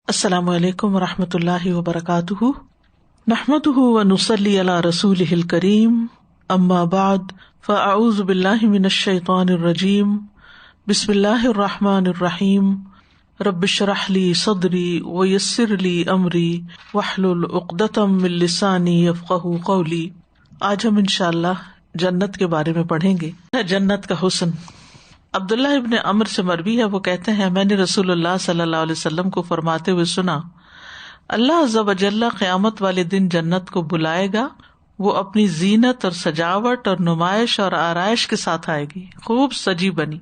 السلام علیکم ورحمۃ اللہ وبرکاتہ، نحمده ونصلی علی رسولہ الکریم، اما بعد فاعوذ باللہ من الشیطان الرجیم، بسم اللہ الرحمن الرحیم، رب اشرح لی صدری ویسر لی امری واحلل عقدۃ من لسانی یفقہوا قولی۔ آج ہم انشاءاللہ جنت کے بارے میں پڑھیں گے، جنت کا حسن۔ عبداللہ ابن عمر سے مروی ہے، وہ کہتے ہیں میں نے رسول اللہ صلی اللہ علیہ وسلم کو فرماتے ہوئے سنا، اللہ عز و جل قیامت والے دن جنت کو بلائے گا، وہ اپنی زینت اور سجاوٹ اور نمائش اور آرائش کے ساتھ آئے گی، خوب سجی بنی۔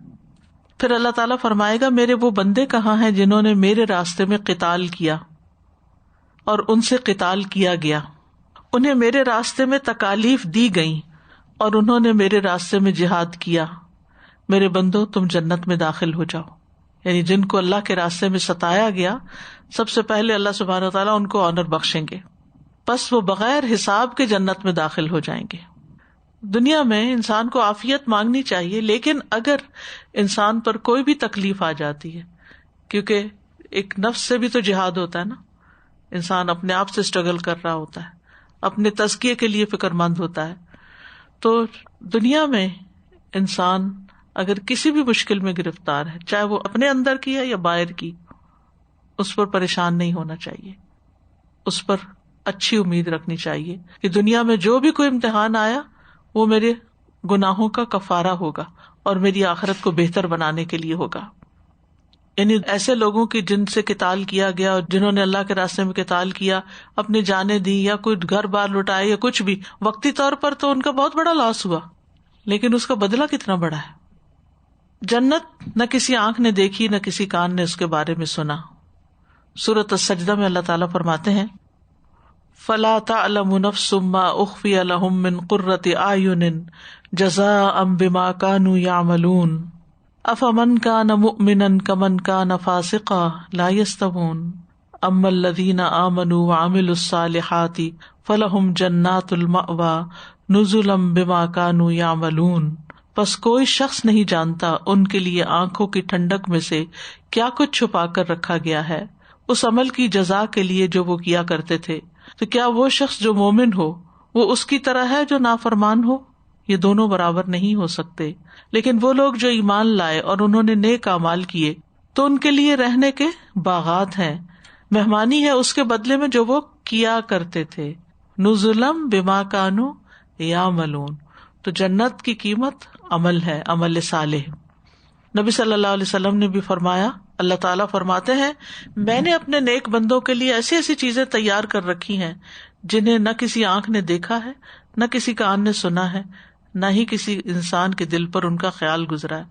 پھر اللہ تعالیٰ فرمائے گا میرے وہ بندے کہاں ہیں جنہوں نے میرے راستے میں قتال کیا اور ان سے قتال کیا گیا، انہیں میرے راستے میں تکالیف دی گئیں اور انہوں نے میرے راستے میں جہاد کیا، میرے بندو تم جنت میں داخل ہو جاؤ۔ یعنی جن کو اللہ کے راستے میں ستایا گیا، سب سے پہلے اللہ سبحانہ وتعالیٰ ان کو آنر بخشیں گے، پس وہ بغیر حساب کے جنت میں داخل ہو جائیں گے۔ دنیا میں انسان کو عافیت مانگنی چاہیے، لیکن اگر انسان پر کوئی بھی تکلیف آ جاتی ہے، کیونکہ ایک نفس سے بھی تو جہاد ہوتا ہے نا، انسان اپنے آپ سے اسٹرگل کر رہا ہوتا ہے، اپنے تزکیے کے لیے فکر مند ہوتا ہے، تو دنیا میں انسان اگر کسی بھی مشکل میں گرفتار ہے، چاہے وہ اپنے اندر کی ہے یا باہر کی، اس پر پریشان نہیں ہونا چاہیے، اس پر اچھی امید رکھنی چاہیے کہ دنیا میں جو بھی کوئی امتحان آیا وہ میرے گناہوں کا کفارہ ہوگا اور میری آخرت کو بہتر بنانے کے لیے ہوگا۔ یعنی ایسے لوگوں کی جن سے قتال کیا گیا اور جنہوں نے اللہ کے راستے میں قتال کیا، اپنی جانیں دی یا کوئی گھر بار لٹائے یا کچھ بھی، وقتی طور پر تو ان کا بہت بڑا لاس ہوا، لیکن اس کا بدلہ کتنا بڑا ہے۔ جنت نہ کسی آنکھ نے دیکھی نہ کسی کان نے اس کے بارے میں سنا۔ سورۃ السجدہ میں اللہ تعالیٰ فرماتے ہیں فَلَا تَعْلَمُ نَفْسٌ مَّا أُخْفِيَ لَهُم مِّن قُرَّةِ أَعْيُنٍ جَزَاءً بِمَا كَانُوا يَعْمَلُونَ أَفَمَن كَانَ مُؤْمِنًا كَمَن كَانَ فَاسِقًا لَا يَسْتَوُونَ أَمَّا الَّذِينَ آمَنُوا وَعَمِلُوا الصَّالِحَاتِ فَلَهُمْ جَنَّاتُ الْمَأْوَىٰ نُزُلًا بِمَا كَانُوا يَعْمَلُونَ۔ پس کوئی شخص نہیں جانتا ان کے لیے آنکھوں کی ٹھنڈک میں سے کیا کچھ چھپا کر رکھا گیا ہے، اس عمل کی جزا کے لیے جو وہ کیا کرتے تھے۔ تو کیا وہ شخص جو مومن ہو وہ اس کی طرح ہے جو نافرمان ہو؟ یہ دونوں برابر نہیں ہو سکتے۔ لیکن وہ لوگ جو ایمان لائے اور انہوں نے نیک اعمال کیے تو ان کے لیے رہنے کے باغات ہیں، مہمانی ہے اس کے بدلے میں جو وہ کیا کرتے تھے، نزلا بما كانوا يعملون۔ تو جنت کی قیمت عمل ہے، عمل صالح۔ نبی صلی اللہ علیہ وسلم نے بھی فرمایا، اللہ تعالیٰ فرماتے ہیں میں نے اپنے نیک بندوں کے لیے ایسی ایسی چیزیں تیار کر رکھی ہیں جنہیں نہ کسی آنکھ نے دیکھا ہے، نہ کسی کان نے سنا ہے، نہ ہی کسی انسان کے دل پر ان کا خیال گزرا ہے۔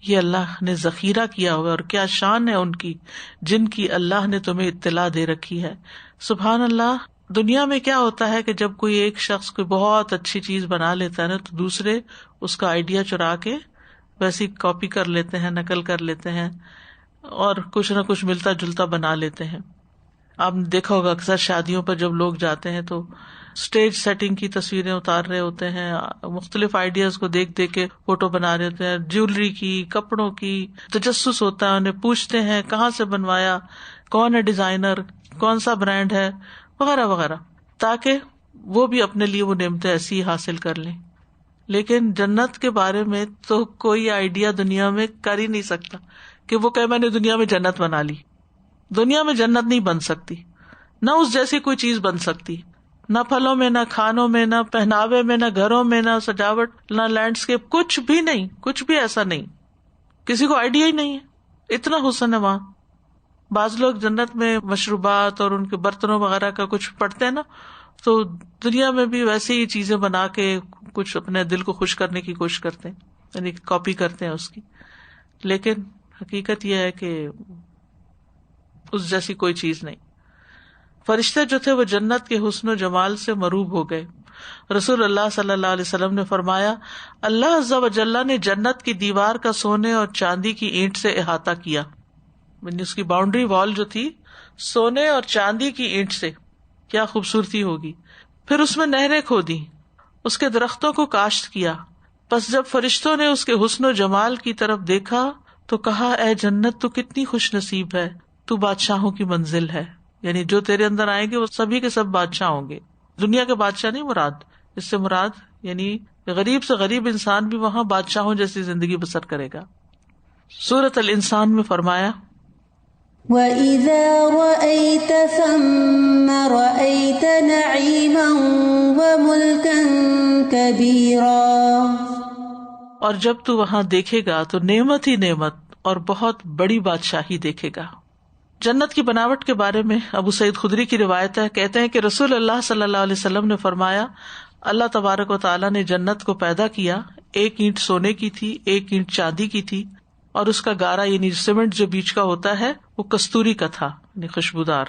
یہ اللہ نے ذخیرہ کیا ہوا، اور کیا شان ہے ان کی جن کی اللہ نے تمہیں اطلاع دے رکھی ہے۔ سبحان اللہ۔ دنیا میں کیا ہوتا ہے کہ جب کوئی ایک شخص کوئی بہت اچھی چیز بنا لیتا ہے نا، تو دوسرے اس کا آئیڈیا چرا کے ویسی کاپی کر لیتے ہیں، نقل کر لیتے ہیں اور کچھ نہ کچھ ملتا جلتا بنا لیتے ہیں۔ آپ نے دیکھا ہوگا اکثر شادیوں پر جب لوگ جاتے ہیں تو اسٹیج سیٹنگ کی تصویریں اتار رہے ہوتے ہیں، مختلف آئیڈیاز کو دیکھ دیکھ کے فوٹو بنا رہے ہوتے ہیں، جیولری کی، کپڑوں کی تجسس ہوتا ہے، انہیں پوچھتے ہیں کہاں سے بنوایا، کون ہے ڈیزائنر، کون سا برانڈ ہے، وغیرہ وغیرہ، تاکہ وہ بھی اپنے لیے وہ نعمتیں ایسی حاصل کر لیں۔ لیکن جنت کے بارے میں تو کوئی آئیڈیا دنیا میں کر ہی نہیں سکتا کہ وہ کہ میں نے دنیا میں جنت بنا لی۔ دنیا میں جنت نہیں بن سکتی، نہ اس جیسی کوئی چیز بن سکتی، نہ پھلوں میں، نہ کھانوں میں، نہ پہناوے میں، نہ گھروں میں، نہ سجاوٹ، نہ لینڈسکیپ، کچھ بھی نہیں، کچھ بھی ایسا نہیں، کسی کو آئیڈیا ہی نہیں ہے، اتنا حسن ہے وہاں۔ بعض لوگ جنت میں مشروبات اور ان کے برتنوں وغیرہ کا کچھ پڑھتے ہیں نا، تو دنیا میں بھی ویسے ہی چیزیں بنا کے کچھ اپنے دل کو خوش کرنے کی کوشش کرتے ہیں، یعنی کاپی کرتے ہیں اس کی، لیکن حقیقت یہ ہے کہ اس جیسی کوئی چیز نہیں۔ فرشتے جو تھے وہ جنت کے حسن و جمال سے مروب ہو گئے۔ رسول اللہ صلی اللہ علیہ وسلم نے فرمایا اللہ عز و جل نے جنت کی دیوار کا سونے اور چاندی کی اینٹ سے احاطہ کیا، یعنی اس کی باؤنڈری وال جو تھی سونے اور چاندی کی اینٹ سے، کیا خوبصورتی ہوگی۔ پھر اس میں نہریں کھودی، اس کے درختوں کو کاشت کیا۔ پس جب فرشتوں نے اس کے حسن و جمال کی طرف دیکھا تو کہا اے جنت تو کتنی خوش نصیب ہے، تو بادشاہوں کی منزل ہے، یعنی جو تیرے اندر آئیں گے وہ سبھی کے سب بادشاہ ہوں گے. دنیا کے بادشاہ نہیں مراد، اس سے مراد یعنی غریب سے غریب انسان بھی وہاں بادشاہوں جیسی زندگی بسر کرے گا. سورۃ الانسان میں فرمایا وَإِذَا رَأَيْتَ ثَمَّ رَأَيْتَ نَعِيمًا وَمُلْكًا كَبِيرًا. اور جب تو وہاں دیکھے گا تو نعمت ہی نعمت اور بہت بڑی بادشاہی دیکھے گا. جنت کی بناوٹ کے بارے میں ابو سعید خدری کی روایت ہے، کہتے ہیں کہ رسول اللہ صلی اللہ علیہ وسلم نے فرمایا، اللہ تبارک و تعالیٰ نے جنت کو پیدا کیا، ایک اینٹ سونے کی تھی، ایک اینٹ چاندی کی تھی، اور اس کا گارا یعنی سیمنٹ جو بیچ کا ہوتا ہے وہ کستوری کا تھا، یعنی خوشبودار.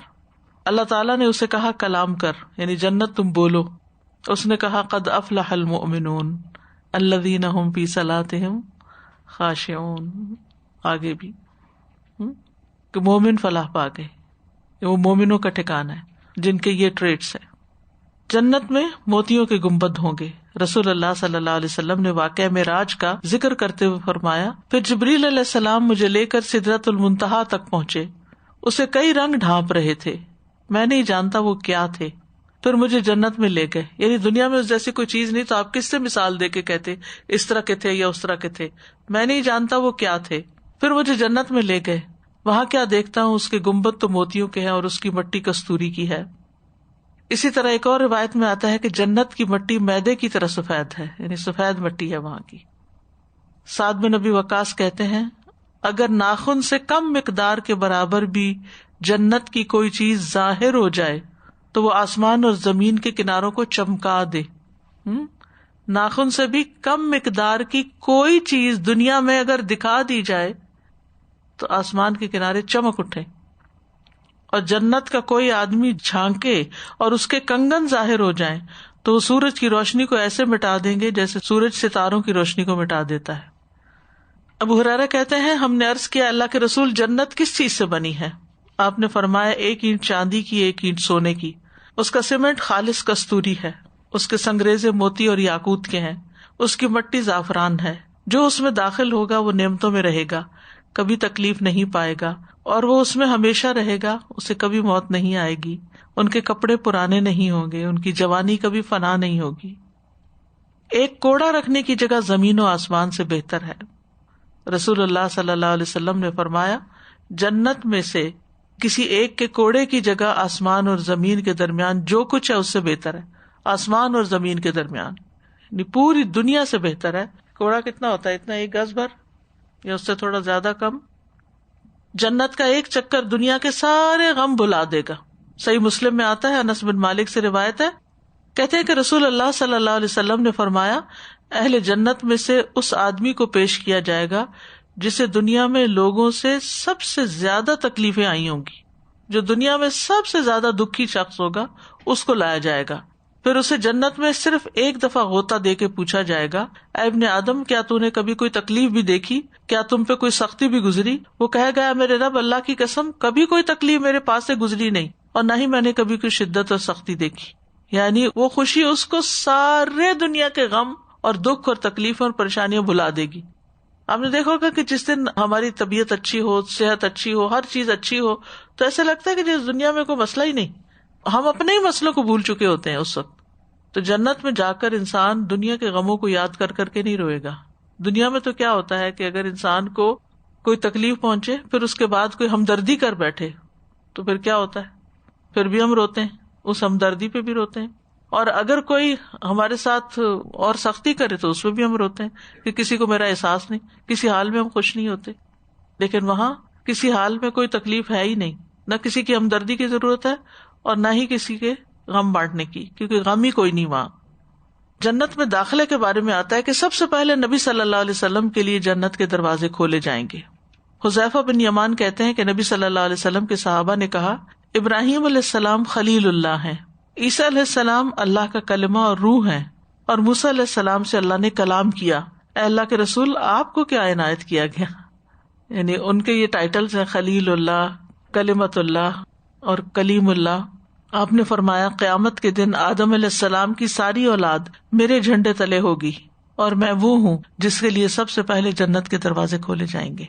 اللہ تعالیٰ نے اسے کہا کلام کر، یعنی جنت تم بولو. اس نے کہا قد افلح المؤمنون الذین هم فی صلاتهم خاشعون. آگے بھی کہ مومن فلاح پا گئے، وہ مومنوں کا ٹھکانہ ہے جن کے یہ ٹریٹس ہیں. جنت میں موتیوں کے گنبد ہوں گے. رسول اللہ صلی اللہ علیہ وسلم نے واقعہ معراج کا ذکر کرتے ہوئے فرمایا، پھر جبریل علیہ السلام مجھے لے کر سدرۃ المنتہا تک پہنچے. اسے کئی رنگ ڈھانپ رہے تھے، میں نہیں جانتا وہ کیا تھے. پھر مجھے جنت میں لے گئے، یعنی دنیا میں اس جیسی کوئی چیز نہیں تو آپ کس سے مثال دے کے کہتے اس طرح کے تھے یا اس طرح کے تھے، میں نہیں جانتا وہ کیا تھے. پھر مجھے جنت میں لے گئے، وہاں کیا دیکھتا ہوں اس کے گنبد تو موتیوں کے ہیں اور اس کی مٹی کستوری کی ہے. اسی طرح ایک اور روایت میں آتا ہے کہ جنت کی مٹی میدے کی طرح سفید ہے، یعنی سفید مٹی ہے وہاں کی. سعد بن ابی وقاص کہتے ہیں اگر ناخن سے کم مقدار کے برابر بھی جنت کی کوئی چیز ظاہر ہو جائے تو وہ آسمان اور زمین کے کناروں کو چمکا دے. ناخن سے بھی کم مقدار کی کوئی چیز دنیا میں اگر دکھا دی جائے تو آسمان کے کنارے چمک اٹھے. اور جنت کا کوئی آدمی جھانکے اور اس کے کنگن ظاہر ہو جائیں تو وہ سورج کی روشنی کو ایسے مٹا دیں گے جیسے سورج ستاروں کی روشنی کو مٹا دیتا ہے. ابو ہریرہ کہتے ہیں ہم نے عرض کیا اللہ کے رسول جنت کس چیز سے بنی ہے؟ آپ نے فرمایا ایک اینٹ چاندی کی، ایک اینٹ سونے کی. اس کا سیمنٹ خالص کستوری ہے، اس کے سنگریزے موتی اور یاقوت کے ہیں، اس کی مٹی زعفران ہے. جو اس میں داخل ہوگا وہ نعمتوں میں رہے گا، کبھی تکلیف نہیں پائے گا، اور وہ اس میں ہمیشہ رہے گا، اسے کبھی موت نہیں آئے گی. ان کے کپڑے پرانے نہیں ہوں گے، ان کی جوانی کبھی فنا نہیں ہوگی. ایک کوڑا رکھنے کی جگہ زمین و آسمان سے بہتر ہے. رسول اللہ صلی اللہ علیہ وسلم نے فرمایا جنت میں سے کسی ایک کے کوڑے کی جگہ آسمان اور زمین کے درمیان جو کچھ ہے اس سے بہتر ہے. آسمان اور زمین کے درمیان یعنی پوری دنیا سے بہتر ہے. کوڑا کتنا ہوتا ہے؟ اتنا 1 گز بھر یا اس سے تھوڑا زیادہ کم. جنت کا ایک چکر دنیا کے سارے غم بھلا دے گا. صحیح مسلم میں آتا ہے، انس بن مالک سے روایت ہے، کہتے ہیں کہ رسول اللہ صلی اللہ علیہ وسلم نے فرمایا اہل جنت میں سے اس آدمی کو پیش کیا جائے گا جسے دنیا میں لوگوں سے سب سے زیادہ تکلیفیں آئی ہوں گی. جو دنیا میں سب سے زیادہ دکھی شخص ہوگا اس کو لایا جائے گا. پھر اسے جنت میں صرف ایک دفعہ غوطہ دے کے پوچھا جائے گا اے ابن آدم کیا تو نے کبھی کوئی تکلیف بھی دیکھی؟ کیا تم پہ کوئی سختی بھی گزری؟ وہ کہے گا میرے رب اللہ کی قسم کبھی کوئی تکلیف میرے پاس سے گزری نہیں، اور نہ ہی میں نے کبھی کوئی شدت اور سختی دیکھی. یعنی وہ خوشی اس کو سارے دنیا کے غم اور دکھ اور تکلیف اور پریشانیاں بھلا دے گی. آپ نے دیکھا ہوگا کہ جس دن ہماری طبیعت اچھی ہو، صحت اچھی ہو، ہر چیز اچھی ہو تو ایسا لگتا ہے کہ جس دنیا میں کوئی مسئلہ ہی نہیں، ہم اپنے ہی مسئلوں کو بھول چکے ہوتے ہیں اس وقت. تو جنت میں جا کر انسان دنیا کے غموں کو یاد کر کر کے نہیں روئے گا. دنیا میں تو کیا ہوتا ہے کہ اگر انسان کو کوئی تکلیف پہنچے پھر اس کے بعد کوئی ہمدردی کر بیٹھے تو پھر کیا ہوتا ہے؟ پھر بھی ہم روتے ہیں، اس ہمدردی پہ بھی روتے ہیں. اور اگر کوئی ہمارے ساتھ اور سختی کرے تو اس پہ بھی ہم روتے ہیں کہ کسی کو میرا احساس نہیں، کسی حال میں ہم خوش نہیں ہوتے. لیکن وہاں کسی حال میں کوئی تکلیف ہے ہی نہیں، نہ کسی کی ہمدردی کی ضرورت ہے اور نہ ہی کسی کے غم بانٹنے کی، کیونکہ غم ہی کوئی نہیں وہاں. جنت میں داخلے کے بارے میں آتا ہے کہ سب سے پہلے نبی صلی اللہ علیہ وسلم کے لیے جنت کے دروازے کھولے جائیں گے. حذیفہ بن یمان کہتے ہیں کہ نبی صلی اللہ علیہ وسلم کے صحابہ نے کہا ابراہیم علیہ السلام خلیل اللہ ہیں، عیسیٰ علیہ السلام اللہ کا کلمہ اور روح ہیں، اور موسیٰ علیہ السلام سے اللہ نے کلام کیا. اے اللہ کے رسول آپ کو کیا عنایت کیا گیا؟ یعنی ان کے یہ ٹائٹلز ہیں خلیل اللہ، کلمت اللہ اور کلیم اللہ. آپ نے فرمایا قیامت کے دن آدم علیہ السلام کی ساری اولاد میرے جھنڈے تلے ہوگی اور میں وہ ہوں جس کے لیے سب سے پہلے جنت کے دروازے کھولے جائیں گے.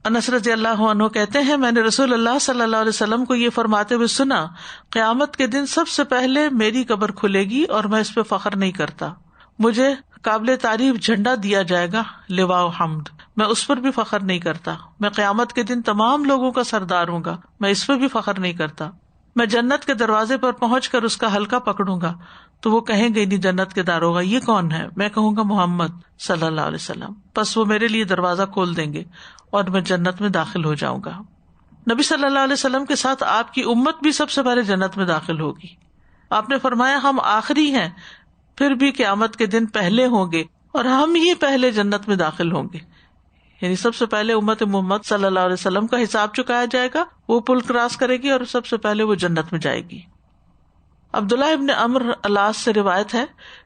انس رضی اللہ عنہ کہتے ہیں میں نے رسول اللہ صلی اللہ علیہ وسلم کو یہ فرماتے ہوئے سنا، قیامت کے دن سب سے پہلے میری قبر کھلے گی اور میں اس پہ فخر نہیں کرتا، مجھے قابل تعریف جھنڈا دیا جائے گا لواء حمد، میں اس پر بھی فخر نہیں کرتا، میں قیامت کے دن تمام لوگوں کا سردار ہوں گا، میں اس پہ بھی فخر نہیں کرتا، میں جنت کے دروازے پر پہنچ کر اس کا حلقہ پکڑوں گا تو وہ کہیں گے نہیں جنت کے داروغہ یہ کون ہے، میں کہوں گا محمد صلی اللہ علیہ وسلم، پس وہ میرے لیے دروازہ کھول دیں گے اور میں جنت میں داخل ہو جاؤں گا۔ نبی صلی اللہ علیہ وسلم کے ساتھ آپ کی امت بھی سب سے پہلے جنت میں داخل ہوگی۔ آپ نے فرمایا ہم آخری ہیں، پھر بھی قیامت کے دن پہلے ہوں گے اور ہم ہی پہلے جنت میں داخل ہوں گے، یعنی سب سے پہلے امت محمد صلی اللہ علیہ وسلم کا حساب چکایا جائے گا، وہ پل کراس کرے گی اور سب سے پہلے وہ جنت میں جائے گی۔ عبداللہ ابن عمرو العاص سے روایت ہے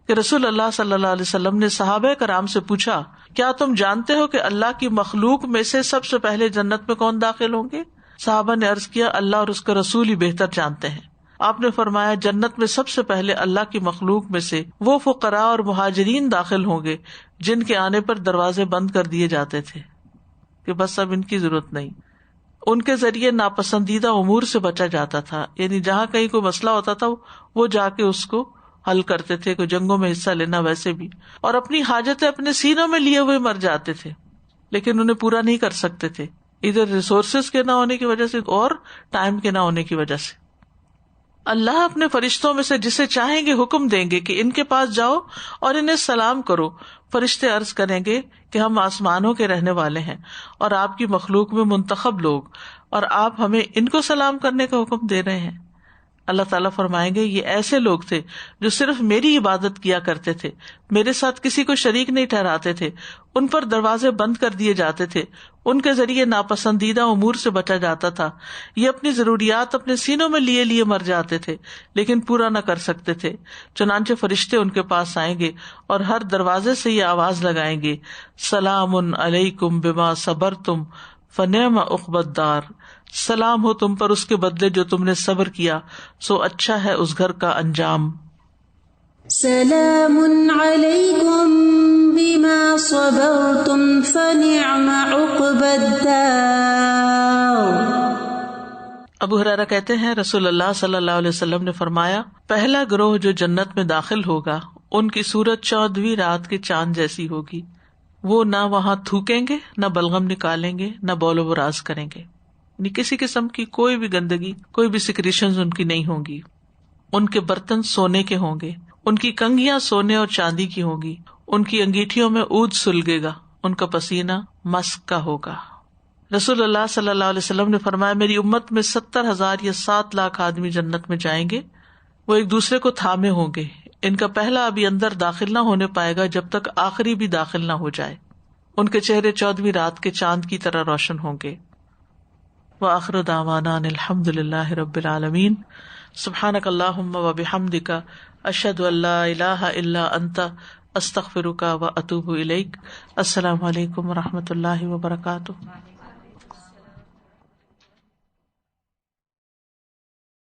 کہ رسول اللہ صلی اللہ علیہ وسلم نے صحابہ کرام سے پوچھا، کیا تم جانتے ہو کہ اللہ کی مخلوق میں سے سب سے پہلے جنت میں کون داخل ہوں گے؟ صحابہ نے عرض کیا، اللہ اور اس کا رسول ہی بہتر جانتے ہیں۔ آپ نے فرمایا، جنت میں سب سے پہلے اللہ کی مخلوق میں سے وہ فقراء اور مہاجرین داخل ہوں گے جن کے آنے پر دروازے بند کر دیے جاتے تھے کہ بس اب ان کی ضرورت نہیں، ان کے ذریعے ناپسندیدہ امور سے بچا جاتا تھا، یعنی جہاں کہیں کوئی مسئلہ ہوتا تھا وہ جا کے اس کو حل کرتے تھے، کوئی جنگوں میں حصہ لینا ویسے بھی، اور اپنی حاجتیں اپنے سینوں میں لیے ہوئے مر جاتے تھے لیکن انہیں پورا نہیں کر سکتے تھے، ادھر ریسورسز کے نہ ہونے کی وجہ سے اور ٹائم کے نہ ہونے کی وجہ سے۔ اللہ اپنے فرشتوں میں سے جسے چاہیں گے حکم دیں گے کہ ان کے پاس جاؤ اور انہیں سلام کرو، فرشتے عرض کریں گے کہ ہم آسمانوں کے رہنے والے ہیں اور آپ کی مخلوق میں منتخب لوگ، اور آپ ہمیں ان کو سلام کرنے کا حکم دے رہے ہیں۔ اللہ تعالیٰ فرمائیں گے یہ ایسے لوگ تھے جو صرف میری عبادت کیا کرتے تھے، میرے ساتھ کسی کو شریک نہیں ٹھہراتے تھے، ان پر دروازے بند کر دیے جاتے تھے، ان کے ذریعے ناپسندیدہ امور سے بچا جاتا تھا، یہ اپنی ضروریات اپنے سینوں میں لیے لیے مر جاتے تھے لیکن پورا نہ کر سکتے تھے، چنانچہ فرشتے ان کے پاس آئیں گے اور ہر دروازے سے یہ آواز لگائیں گے، سلام علیکم بما صبرتم فنعم عقبی الدار، سلام ہو تم پر اس کے بدلے جو تم نے صبر کیا، سو اچھا ہے اس گھر کا انجام۔ سلام علیکم بما صبرتم فنعم عقبی الدار۔ ابو ہریرہ کہتے ہیں رسول اللہ صلی اللہ علیہ وسلم نے فرمایا، پہلا گروہ جو جنت میں داخل ہوگا ان کی صورت 14ویں رات کے چاند جیسی ہوگی، وہ نہ وہاں تھوکیں گے، نہ بلغم نکالیں گے، نہ بول و براز کریں گے، یعنی کسی قسم کی کوئی بھی گندگی، کوئی بھی سیکریشنز ان کی نہیں ہوں گی، ان کے برتن سونے کے ہوں گے، ان کی کنگھیاں سونے اور چاندی کی ہوں گی، ان کی انگیٹھیوں میں عود سلگے گا، ان کا پسینہ مسک کا ہوگا۔ رسول اللہ صلی اللہ علیہ وسلم نے فرمایا، میری امت میں 70,000 یا 7 لاکھ آدمی جنت میں جائیں گے، وہ ایک دوسرے کو تھامے ہوں گے، ان کا پہلا ابھی اندر داخل نہ ہونے پائے گا جب تک آخری بھی داخل نہ ہو جائے، ان کے چہرے 14ویں رات کے چاند کی طرح روشن ہوں گے۔ وآخر دعوانا ان الحمد للہ رب العالمین، سبحانک اللہم وبحمدک، اشہد ان لا الہ الا انت، استغفرک واتوب الیک۔ السلام علیکم ورحمۃ اللہ وبرکاتہ۔